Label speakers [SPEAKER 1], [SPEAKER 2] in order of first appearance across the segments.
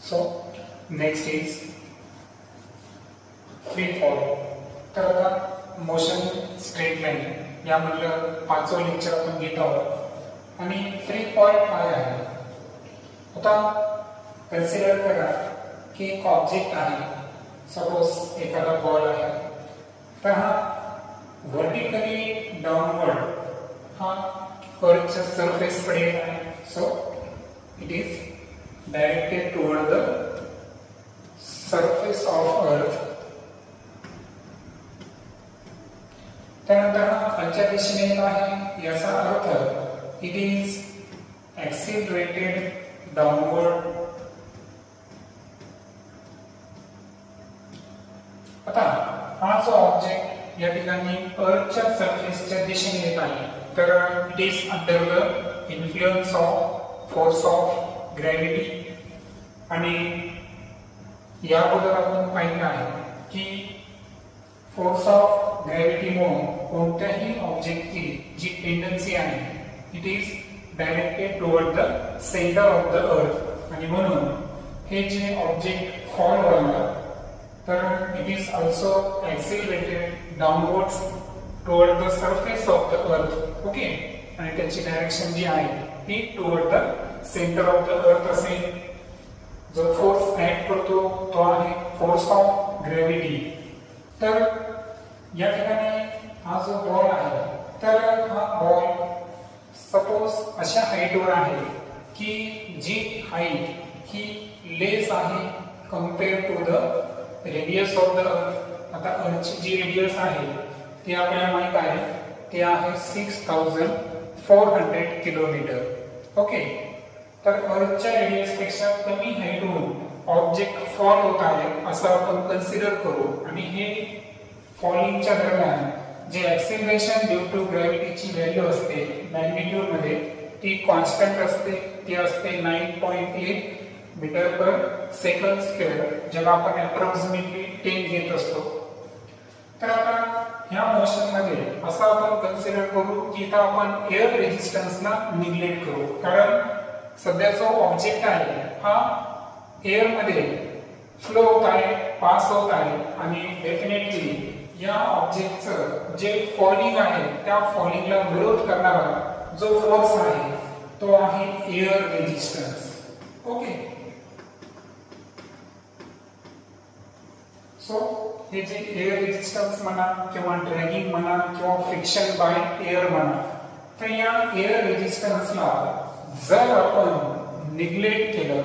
[SPEAKER 1] So next is free fall. तर आता motion straight line यामधलं पाचवं लेक्चर आपण घेत आहोत आणि फ्री फॉल काय आहे. आता कन्सिडर करा की एक ऑब्जेक्ट आहे, सपोज एखादा बॉल आहे, तर हा वर्टिकली डाउनवर्ड हा अर्थच्या सरफेस कडे येत आहे. So it is directed toward the surface of earth. त्यानंतर हा खालच्या दिशेने येत आहे, याचा earth it is accelerated downward. आता हा जो ऑब्जेक्ट या ठिकाणी अर्थच्या सरफेसच्या दिशेने येत आहे, तर it is under the influence of force of gravity. आणि याबद्दल आपण पाहिलं आहे की फोर्स ऑफ ग्रॅव्हिटीमुळे कोणत्याही ऑब्जेक्टची जी टेंडन्सी आहे it is directed toward the centre of the earth. आणि म्हणून हे जे ऑब्जेक्ट फॉल होणार तर it is also accelerated downwards toward the surface of the अर्थ. ओके, आणि त्याची डायरेक्शन जी आहे ती toward the centre of the अर्थ असेल. जो फोर्स ऍक्ट करतो तो आहे फोर्स ऑफ ग्रॅव्हिटी. तर या ठिकाणी हा जो बॉल आहे, तर हा बॉल सपोज अशा हाईटवर आहे की जी हाईट ही लेस आहे compare to the radius of the earth. आता अर्थची जी रेडियस आहे ती आपल्याला माहित आहे, ते आहे 6400 किलोमीटर. ओके, तर अर्थच्या रेडियस पेक्षा कमी हाईटवरून ऑब्जेक्ट फॉल होत आहे असं आपण कन्सिडर करू. आणि हे फॉलिंगच्या दरम्यान जे ऍक्सिलरेशन ड्यू टू ग्रॅव्हिटीची व्हॅल्यू असते मॅग्निट्यूड मध्ये ती कॉन्स्टंट असते, ती असते 9.8 मीटर पर सेकंड स्क्वेअर, जेव्हा आपण अप्रॉक्सिमेटली 10 घेत असतो. तर आता ह्या मोशन मध्ये असं आपण कन्सिडर करू की इथं आपण एअर रेजिस्टन्सला निग्लेक्ट करू, कारण सध्या जो ऑब्जेक्ट आहे हा एअर मध्ये फ्लो होत आहे, पास होत आहे. आणि डेफिनेटली या ऑब्जेक्टचं जे फॉलिंग आहे त्या फॉलिंगला विरोध करणारा जो फोर्स आहे तो आहे एअर रेजिस्टन्स. ओके, सो हे जे एअर रेजिस्टन्स म्हणा किंवा ड्रॅगिंग म्हणा किंवा फ्रिक्शन बाय एअर म्हणा, तर या एअर रेजिस्टन्सला जर आपण निग्लेक्ट केलं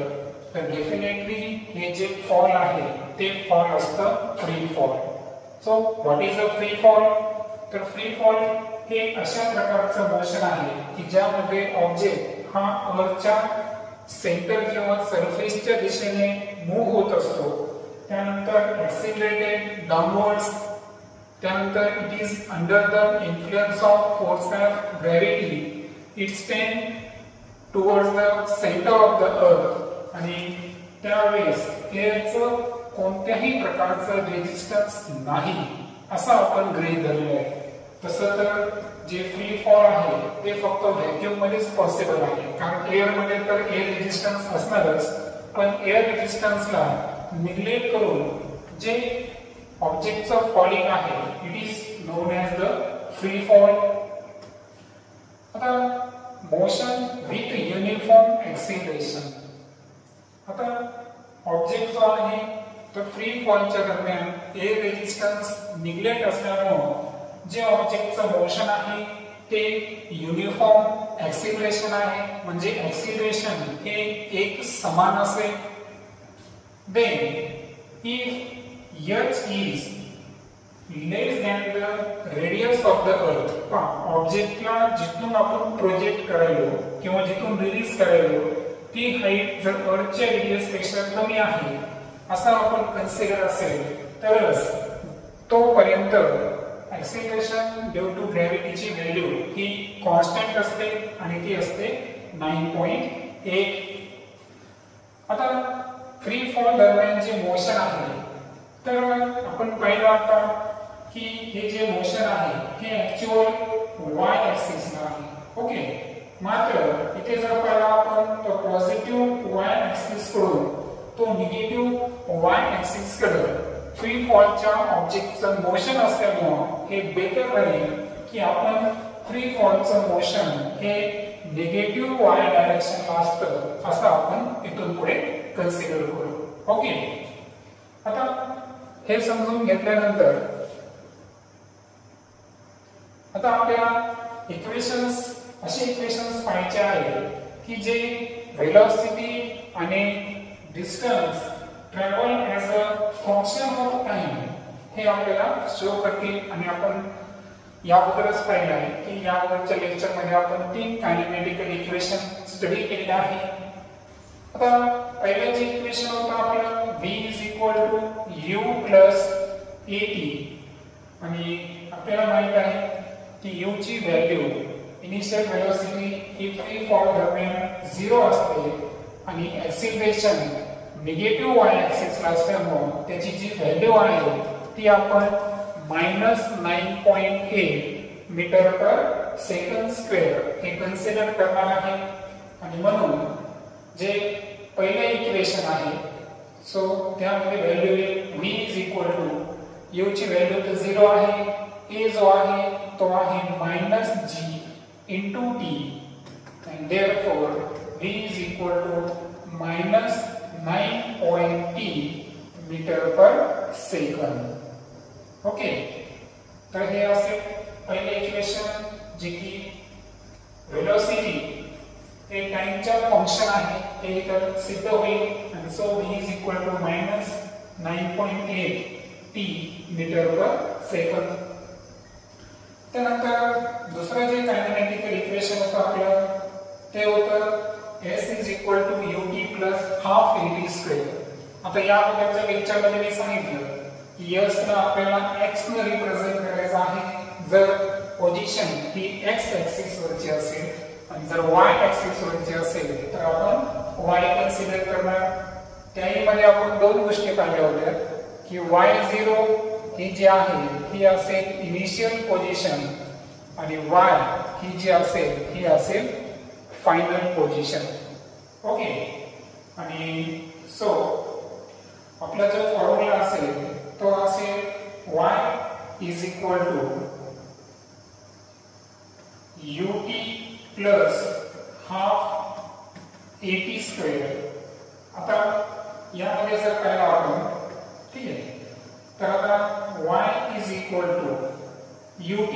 [SPEAKER 1] तर डेफिनेटली हे जे फॉल आहे ते फॉल असतं free fall. So what is a free fall? तर फ्री फॉल हे अशा प्रकारचं मोशन आहे की ज्यामध्ये ऑब्जेक्ट हा अर्थच्या सेंटर किंवा सरफेसच्या दिशेने मूव्ह होत असतो. त्यानंतर एक्सिलरेटेड डाउनवर्ड्स, त्यानंतर it is under the influence of force of gravity, its tend towards the centre of the earth. आणि त्यावेळेस एअरचं कोणत्याही प्रकारचं रेजिस्टन्स नाही असं आपण गृहीत धरले आहे. तसं तर जे फ्री फॉल आहे ते फक्त व्हॅक्यूम मध्येच पॉसिबल आहे, कारण एअर मध्ये तर एअर रेजिस्टन्स असणारच, पण एअर रेजिस्टन्सला निग्लेक्ट करून जे ऑब्जेक्टचं फॉलिंग आहे it is non as the free fall. आता मोशन विथ युनिफॉर्म एक्सिलरेशन. आता ऑब्जेक्ट जो आहे तर फ्री फॉलच्या दरम्यान एअर रेजिस्टन्स निग्लेक्ट असल्यामुळे जे ऑब्जेक्टचं मोशन आहे ते युनिफॉर्म एक्सिलरेशन आहे, म्हणजे एक्सिलरेशन हे एक समान असेल. Then if h is less than the radius of the earth, ऑब्जेक्टला जिथून आपण प्रोजेक्ट करायलो किंवा जिथून रिलीज करायलो ती हाईट जर अर्थच्या रेडियस पेक्षा कमी आहे असं आपण कन्सिडर असेल तरच तोपर्यंत एक्सिलरेशन ड्यू टू ग्रॅव्हिटीची व्हॅल्यू ही कॉन्स्टंट असते आणि ती असते 9.8. आता फ्री फॉल दरम्यान जे मोशन आहे तर आपण पाहिलं आता की हे जे मोशन आहे हे ऍक्च्युअल वाय ऍक्सिसला आहे. ओके, मात्र इथे जर पाहिलं आपण तर पॉझिटिव्ह वाय ऍक्सिस कडून तो निगेटिव्ह वाय ऍक्सिस कडे फ्री फॉलच्या ऑब्जेक्टचं मोशन असल्यामुळे हे बेटर राहील की आपण फ्री फॉलचं मोशन हे निगेटिव्ह वाय डायरेक्शनला असतं असं आपण इथून पुढे कन्सिडर करू. ओके, आता हे समजून घेतल्यानंतर आता आपल्याला इक्वेशन्स असे इक्वेशन्स पाहायचे आहे की जे वेलोसिटी आणि distance travel as a function of time हे आपल्याला शो करतील. आणि आपण याबद्दलच पाहिलं आहे की या अगोदरच्या लेक्चरमध्ये आपण 3 कायनेमॅटिकल इक्वेशन स्टडी केले आहे. आता पहिलं जे इक्वेशन होतं आपलं v u at आणि आपल्याला माहित आहे की u ची व्हॅल्यू इनिशियल वेलोसिटी ही फ्री फॉल दरम्यान 0 असते आणि एक्सिलरेशन निगेटिव्ह y ऍक्सिस ला असल्यामुळे त्याची जी व्हॅल्यू आहे ती आपण -9.8 मीटर पर सेकंड स्क्वेअर हे कन्सिडर करणार आहे. आणि म्हणून जे पहिले इक्वेशन आहे सो त्यामध्ये व्हॅल्यू v u ची व्हॅल्यू तर 0 आहे, a जो आहे तो आहे -g into t and therefore v is equal to -9.t metre per second. Okay, तर हे असे पहिले इक्वेशन जे की वेलोसिटी हे टाइमच्या फंक्शन आहे हे इतर सिद्ध होईल आणि so v is equal to -9.8 t metre per second. त्यानंतर दुसरं जे कायनेमॅटिकल इक्वेशन होतं आपलं ते होतं s is equal to ut plus half at square. आता या अगोदरच्या लेक्चरमध्ये मी सांगितलं की s ला आपल्याला x ने रिप्रेझेंट करायचं आहे जर पोझिशन ही x ऍक्सिस वरची असेल आणि जर y ऍक्सिस वरची असेल तर आपण y कन्सिडर करणार. त्यामध्ये आपण दोन गोष्टी पाहिल्या होत्या की y0 ही जी आहे ही असेल इनिशियल पोझिशन आणि y ही जी असेल ही असेल फायनल पोझिशन. ओके, आणि सो आपला जो फॉर्म्युला असेल तो असेल y is equal to ut plus half at square. आता यामध्ये जर पाहिलं आपण ठीक आहे तर आता y is equal to ut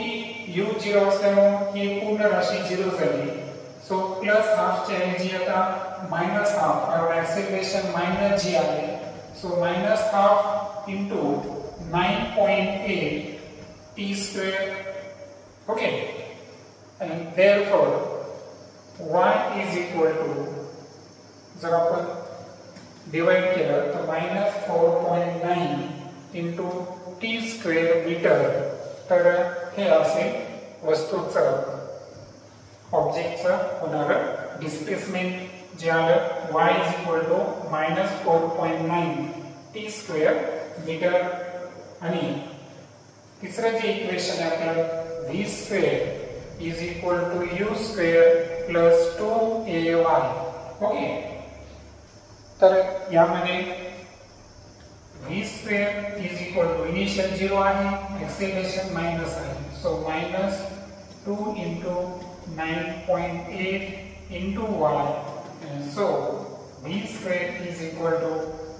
[SPEAKER 1] u 0 असल्यामुळे ही पूर्ण राशी 0 झाली. सो प्लस हाफ च्या ऐवजी आता मायनस हाफ कारण एक्सेलरेशन -g आहे. So -half into 9.8 t square. Okay, and therefore y is equal to जर आपण डिवाइड केलं तर -4.9 into t square मीटर. तर हे असेल वस्तूचं ऑब्जेक्टचं होणारं डिस्प्लेसमेंट जे आलं y is equal to -4.9 t square metre. आणि तिसरं जे इक्वेशन आहे आपलं v square is equal to u square plus 2ay. Okay, तर यामध्ये v square is equal to initial 0 आहे, एक्सेलरेशन माइनस आहे. So -2 into 9.8 into y. And so v square is equal to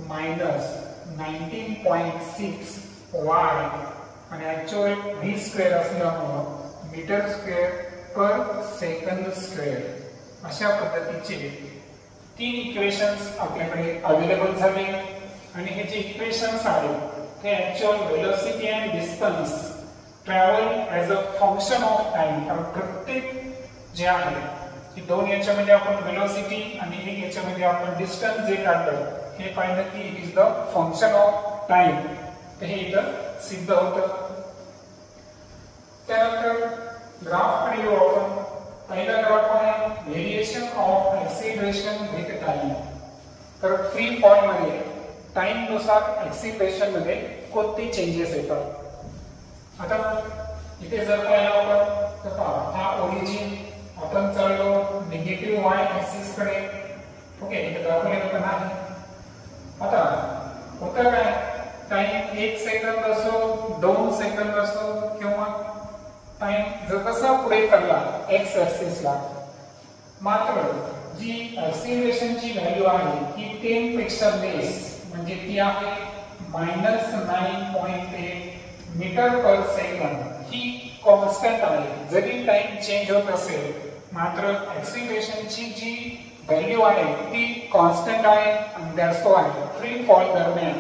[SPEAKER 1] -19.6 y आणि actual v square असल्यामुळे metre square पर second square. अशा पद्धतीचे 3 equations आपल्याकडे available झाले. आणि हे जे इक्वेशन्स आहेत ते actual velocity and distance travel as a function of time. कारण प्रत्येक जे आहे की दोन याच्यामध्ये आपण वेलोसिटी आणि एक याच्यामध्ये आपण डिस्टन्स जे काढलं हे पाहिलं की it is the function of time. तर हे इथं सिद्ध होतं. त्यानंतर ग्राफ कडे येऊ आपण. पहिला ग्राफ आहे variation of acceleration with time. तर फ्री फॉल मध्ये टाइम नुसार एक्सिलरेशन मध्ये कोणते चेंजेस येतात. आता इथे जर पाहिलं आपण तर हा ओरिजिन आपण चाललो निगेटिव्ह y ऍक्सिस कडे. ओके, इथे दाखवलेलं पण आहे. 2 सेकंद असो किंवा टाइम जसा पुढे चालला एक्स ऍक्सिसला, मात्र जी ऍक्सिलरेशनची व्हॅल्यू आहे ती 10 पेक्षा लेस म्हणजे ती आहे -9.8 मीटर पर सेकंद ही कॉन्स्टंट आहे जरी टाइम चेंज होत असेल, मात्र ऍक्सिलरेशनची जी व्हॅल्यू आहे ती कॉन्स्टंट आहे आणि दॅट्स व्हाय फ्री फॉल दरम्यान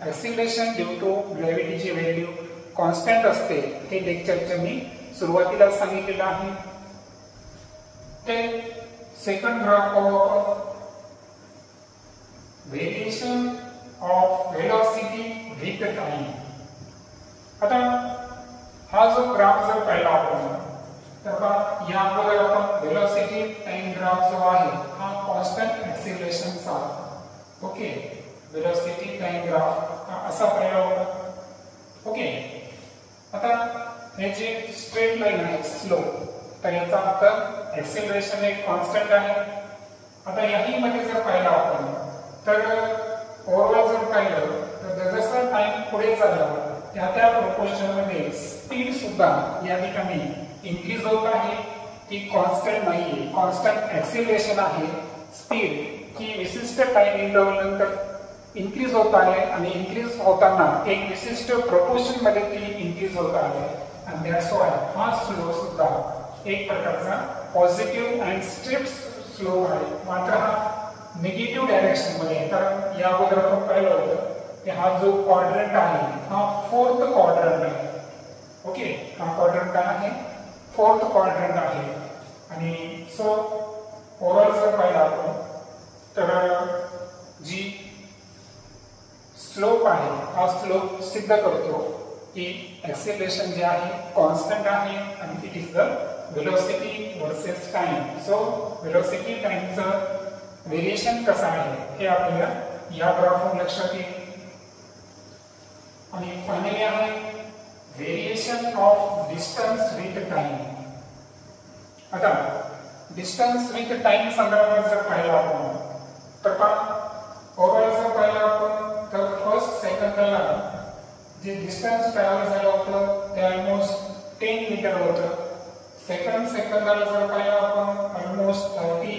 [SPEAKER 1] ऍक्सिलरेशन ड्यू टू ग्रॅव्हिटीची व्हॅल्यू कॉन्स्टंट असते. हे लेक्चरचे मी सुरुवातीला सांगितलेलं आहे. ते second graph variation of velocity with time. आता हा जो ग्राफ जर पाहिला आपण तर या अगोदर आपण वेलोसिटी टाइम ग्राफ जो आहे हा कॉन्स्टंट ऍक्सिलरेशनचा, ओके, वेलोसिटी टाइम ग्राफ असा पाहिला होता. ओके, आता हे जे स्ट्रेट लाईन आहे स्लो, तर याचा अर्थ ऍक्सिलरेशन एक कॉन्स्टंट आहे. आता याही मध्ये जर पाहिलं आपण तर ओव्हरऑल जर पाहिलं तर जसं टाइम पुढे चालला त्या प्रोपोर्शन मध्ये स्पीड सुद्धा या ठिकाणी इन्क्रीज होत आहे. ती कॉन्स्टंट नाहीये, कॉन्स्टंट ऍक्सिलरेशन आहे. स्पीड ही विशिष्ट टाइम इंटरवल नंतर इन्क्रीज होत आहे आणि इन्क्रीज होताना एक विशिष्ट प्रोपोर्शन मध्ये ती इन्क्रीज होत आहे. आणि दॅट्स व्हाय हा स्लो सुद्धा एक प्रकारचा पॉझिटिव्ह अँड स्ट्रेट स्लो आहे, मात्र हा निगेटिव्ह डायरेक्शन मध्ये. कारण या अगोदर आपण पाहिलं होतं की हा जो क्वाड्रंट आहे हा फोर्थ क्वाड्रंट आहे. ओके, हा क्वाड्रंट काय आहे? फोर्थ क्वाड्रंट आहे. आणि सो ओव्हरऑल जर पाहिलं आपण तर जी स्लोप आहे हा स्लोप सिद्ध करतो की ऍक्सिलरेशन जे आहे कॉन्स्टंट आहे आणि it is the velocity versus time. So velocity टाइमचं व्हेरिएशन कसं आहे हे आपल्याला या ग्राफवरून लक्षात येईल. आणि फायनली आहे variation of distance with time. आता डिस्टन्स विथ टाइम संदर्भात जर पाहिलं आपण तर ओव्हरऑल जर पाहिलं आपण तर फर्स्ट सेकंदाला जे डिस्टन्स ट्रॅव्हल झालं होतं ते ऑलमोस्ट 10 मीटर होतं. सेकंड सेकंदाला जर पाहिलं आपण ऑलमोस्ट 30,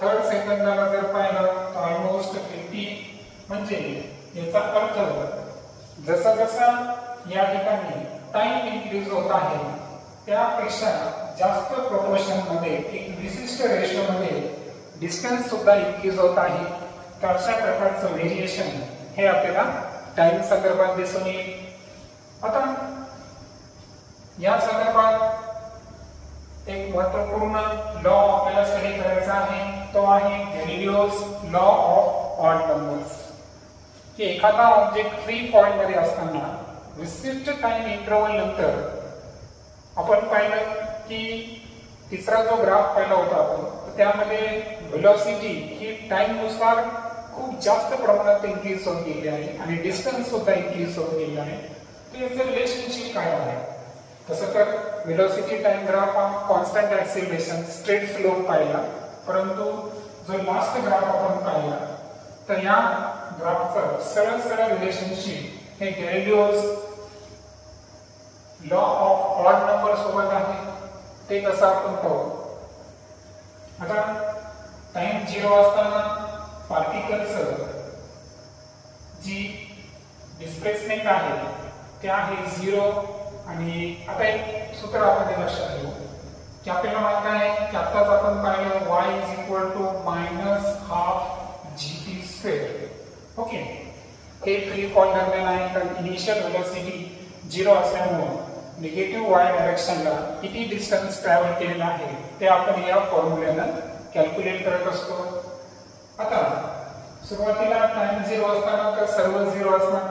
[SPEAKER 1] थर्ड सेकंदाला जर पाहिलं तर ऑलमोस्ट 50. म्हणजे याचा अर्थ जसा जसा या ठिकाणी टाइम इन्क्रीज होत आहे त्यापेक्षा जास्त प्रोपोर्शन मध्ये एक विशिष्ट रेशो मध्ये डिस्टन्स सुद्धा इन्क्रीज होत आहे. तर अशा प्रकारचं व्हेरिएशन हे आपल्याला टाइम संदर्भात दिसून येईल. आता या संदर्भात एक महत्त्वपूर्ण लॉ आपल्याला स्टडी करायचा आहे, तो आहे गॅलिलिओज लॉ ऑफ ऑड नंबर्स. की एखादा ऑब्जेक्ट फ्री फॉल मध्ये असताना विशिष्ट टाइम इंटरवल नंतर आपण पाहिलं की तिसरा जो ग्राफ पाहिला होता आपण त्यामध्ये वेलोसिटी ही टाइम नुसार खूप जास्त प्रमाणात इन्क्रीज होत गेली आहे आणि डिस्टन्स सुद्धा इन्क्रीज होत गेली आहे. तर याचं रिलेशनशिप काय आहे? तसं तर वेलोसिटी टाइम ग्राफ हा कॉन्स्टंट ऍक्सिलरेशन स्ट्रेट स्लोप पाहिला, परंतु जो लास्ट ग्राफ आपण पाहिला तर या ग्राफचं सरळ सरळ रिलेशनशिप हे गॅलिलिओज लॉ ऑफ ऑड नंबर सोबत आहे. ते कसं आपण पाहू. आता टाइम 0 असताना पार्टिकलचं जी डिस्प्लेसमेंट आहे ते आहे 0. आणि आता एक सूत्र आपण लक्षात घेऊ की आपल्याला माहित आहे की आताच आपण पाहिलं y = -12 gt². ओके, हे फ्री फॉल दरम्यान आहे कारण इनिशियल वेलोसिटी 0 असल्यामुळे निगेटिव्ह y डायरेक्शनला किती डिस्टन्स ट्रॅव्हल केलेला आहे ते आपण या फॉर्म्युल्यानं कॅल्क्युलेट करत असतो. आता सुरुवातीला टाइम 0 असताना तर सर्व 0 असणार.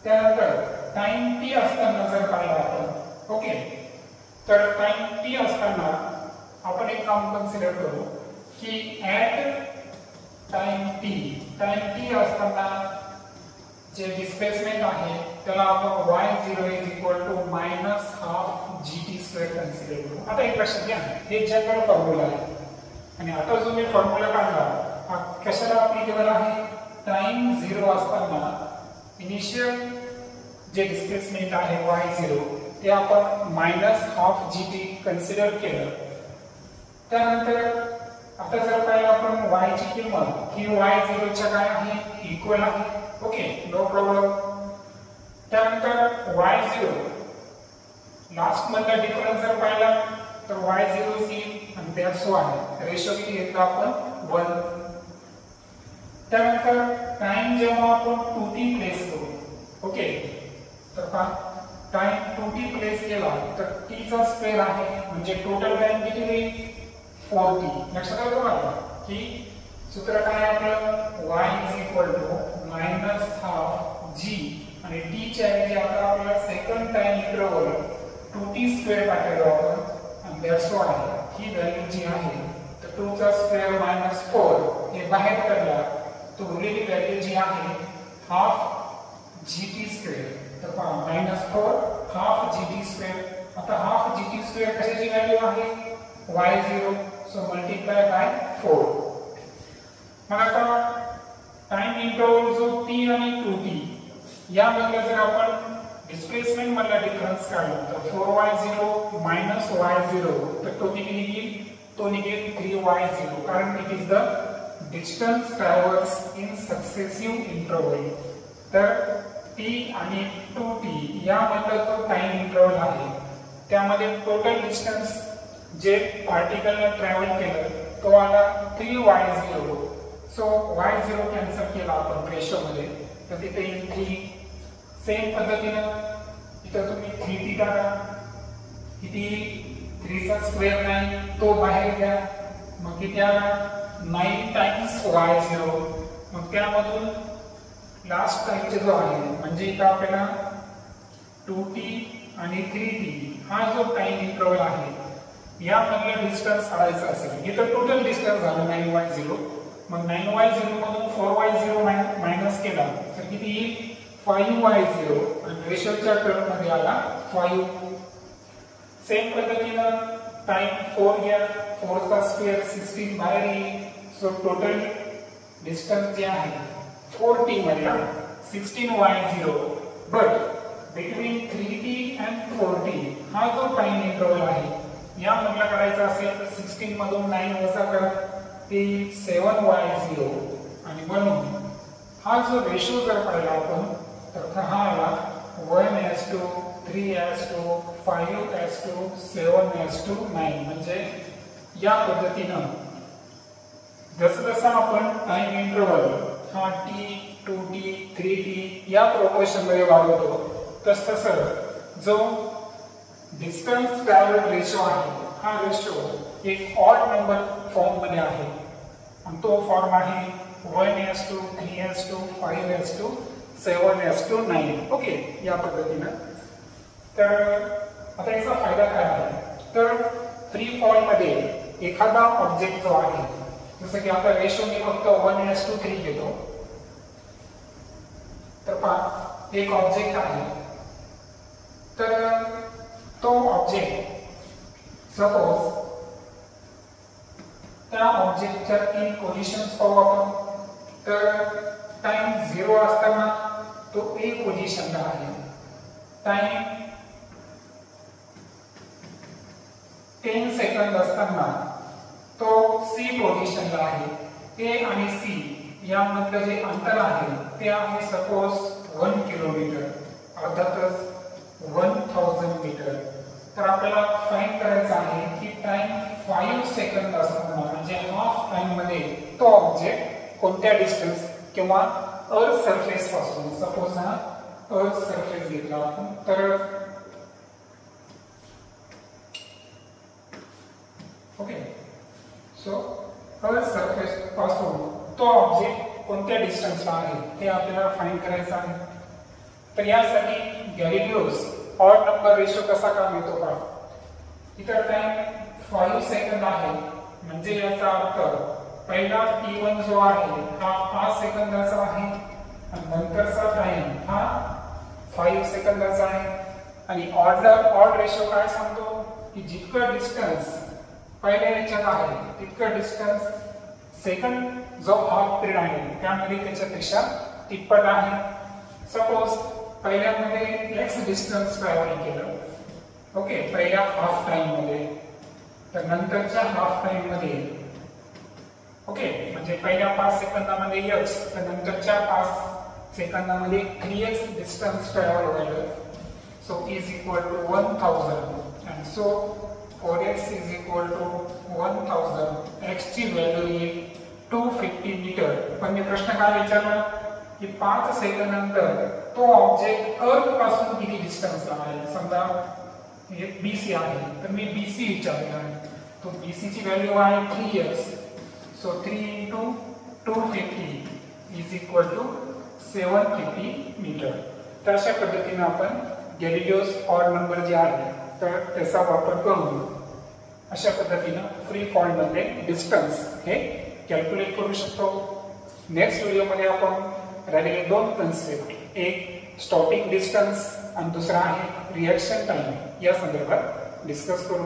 [SPEAKER 1] त्यानंतर टाइम t असताना जर पाहिलं आपण, ओके, तर टाइम t असताना आपण एक काम कन्सिडर करू की ऍट टाइम t असताना जे डिस्प्लेसमेंट आहे त्याला आपण y0 = -12 gt² कन्सिडर करू. आता एक लक्षात घ्या, हे जनरल फॉर्म्युला आहे आणि आता जो मी फॉर्म्युला काढला हा कशाला ऍप्लिकेबल आहे? टाइम 0 असताना इनिशियल जे डिस्प्लेसमेंट आहे y0 ते आपण -हाफ gt कन्सिडर केलं. त्यानंतर आता जर पाहिलं आपण y ची किंमत ही y0 च्या काय आहे इक्वल आहे. Okay, no problem. त्यानंतर y0 लास्ट मधला डिफरन्स जर पाहिला तर y0 येईल आणि दॅट्स वाय रेशो किती घेतला आपण 1. त्यानंतर टाइम जेव्हा आपण 2t प्लेस करू, ओके, तर टाइम 2t प्लेस केला तर t चा स्क्वेअर आहे म्हणजे टोटल टाइम किती होईल 4t. लक्षात आलं तुम्हाला की सूत्र काय आपलं y -हाफ g आणि t च्या ऐवजी आता आपल्याला second time interval 2t square टाकायला आपण आणि दॅट्स वाय ही व्हॅल्यू जी आहे तर 2 चा स्क्वेअर -4 हे बाहेर काढला तो उरलेली व्हॅल्यू जी आहे हाफ gt स्क्वेअर. तर पहा -4 हाफ gt स्क्वेअर. आता हाफ gt स्क्वेअर कशाची व्हॅल्यू आहे y0 सो मल्टिप्लाय बाय 4. मग आता टाइम इंटरवल जो t आणि 2t या मधला जर आपण डिस्प्लेसमेंट मधला डिफरन्स काढला तर 4y0 y0 तर तो किती निघेल तो निघेल 3y0 कारण it is the distance traversed in successive interval. तर t आणि 2t या मधला जो टाइम इंटरवल आहे त्यामध्ये टोटल डिस्टन्स जे पार्टिकलने ट्रॅव्हल केलं तो आला 3y0. सो y0 कॅन्सल केला आपण रेशो मध्ये तर तिथे येईल 3. सेम पद्धतीने इथं तुम्ही 3t टाका किती 3 चा स्क्वेअर 9 तो बाहेर घ्या मग किती आला 9 टाइम्स y0. मग त्यामधून लास्ट टाइमचे जो आहे म्हणजे इथं आपल्याला 2t आणि 3t हा जो टाइम इंटरवल आहे या मधला डिस्टन्स काढायचा असेल इथं टोटल डिस्टन्स झालं 9y0. मग 9y0 मधून 4y0 मायनस केला तर किती येईल 5y0 आणि रेशोच्या टर्म मध्ये आला 5. सेम पद्धतीने टाइम 4 घ्या 4 चा स्क्वेअर 16 बाहेर येईल. सो टोटल डिस्टन्स जे आहे 4t मधला 16y0 but between 3t and 4t हा जो टाइम इंटरवल आहे या मधला काढायचा असेल तर 16 मधून 9 वजा करा ते 7y0 आणि म्हणून हा जो रेशो जर पाहिला आपण तर हा आला 1:3:5:7:9 म्हणजे या पद्धतीने जसं जसं आपण टाइम इंटरवल हा t 2t 3t या प्रोपोर्शन मध्ये वाढवतो तसतसं जो डिस्टन्स ट्रॅव्हल रेशो आहे हा रेशो एक ऑड नंबर फॉर्म मध्ये आहे आणि तो फॉर्म आहे 1:3:5:7:9. ओके, या पद्धतीने. तर आता याचा फायदा काय आहे तर फ्री फॉल मध्ये एखादा ऑब्जेक्ट जो आहे जसं की आता रेशो मी फक्त 1:3 घेतो तर पहा एक ऑब्जेक्ट आहे तर तो ऑब्जेक्ट सपोज त्या ऑब्जेक्टच्या 3 पोझिशन्स पाहू आपण. तर टाइम 0 असताना तो A पोझिशनला आहे. टाइम 10 सेकंद असताना तो C पोझिशनला आहे. A आणि C यामधलं जे अंतर आहे ते आहे सपोज 1 किलोमीटर अर्थातच 1000 मीटर. तर आपल्याला फाइंड करायचं आहे की टाइम 5 सेकंद असताना म्हणजे हाफ टाइम मध्ये तो ऑब्जेक्ट कोणत्या डिस्टन्स किंवा अर्थ सरफेस पासून सपोज हा अर्थ सरफेस घेतला आपण तर ओके सो अर्थ सरफेस पासून तो ऑब्जेक्ट कोणत्या डिस्टन्सला आहे ते आपल्याला फाइंड करायचं आहे. तर यासाठी गॅलिलिओस ऑड नंबर रेशो कसा काम येतो का इतर टाइम 5 सेकंद आहे म्हणजे याचा अर्थ पहिला t1 जो आहे हा 5 सेकंदाचा आहे आणि नंतरचा टाइम हा 5 सेकंदाचा आहे. आणि ऑड रेशो काय सांगतो की जितकं डिस्टन्स पहिल्या याच्यात आहे तितकं डिस्टन्स सेकंड जो हाफ पिरियड आहे त्यामध्ये त्याच्यापेक्षा तिप्पट आहे. सपोज पहिल्यामध्ये एक्स डिस्टन्स ट्रॅव्हल केलं, ओके, पहिल्या हाफ टाइम मध्ये, तर नंतरच्या हाफ टाइम मध्ये, ओके, म्हणजे पहिल्या 5 सेकंदामध्ये x, तर नंतरच्या 5 सेकंदामध्ये 3x डिस्टन्स ट्रॅव्हल होईल. So is equal to 1000 and so 4x is equal to 1000. x ची व्हॅल्यू येईल 250 मीटर. पण मी प्रश्न काय विचारला की 5 सेकंदानंतर तो ऑब्जेक्ट अर्थ पासून किती डिस्टन्सला आहे. समजा हे BC आहे, तर मी BC विचारला आहे, तो BC ची व्हॅल्यू आहे 3x. So 3 into 250 is equal to 750 metre. तर अशा पद्धतीने आपण गॅलिलिओस ऑड नंबर जे आहे तर त्याचा वापर करून अशा पद्धतीने फ्री फॉल मध्ये डिस्टन्स हे कॅल्क्युलेट करू शकतो. नेक्स्ट व्हिडिओमध्ये आपण राहिलेले 2 कन्सेप्ट, एक स्टॉपिंग डिस्टन्स आणि दुसरा आहे रिएक्शन टाइम, या संदर्भात डिस्कस करू.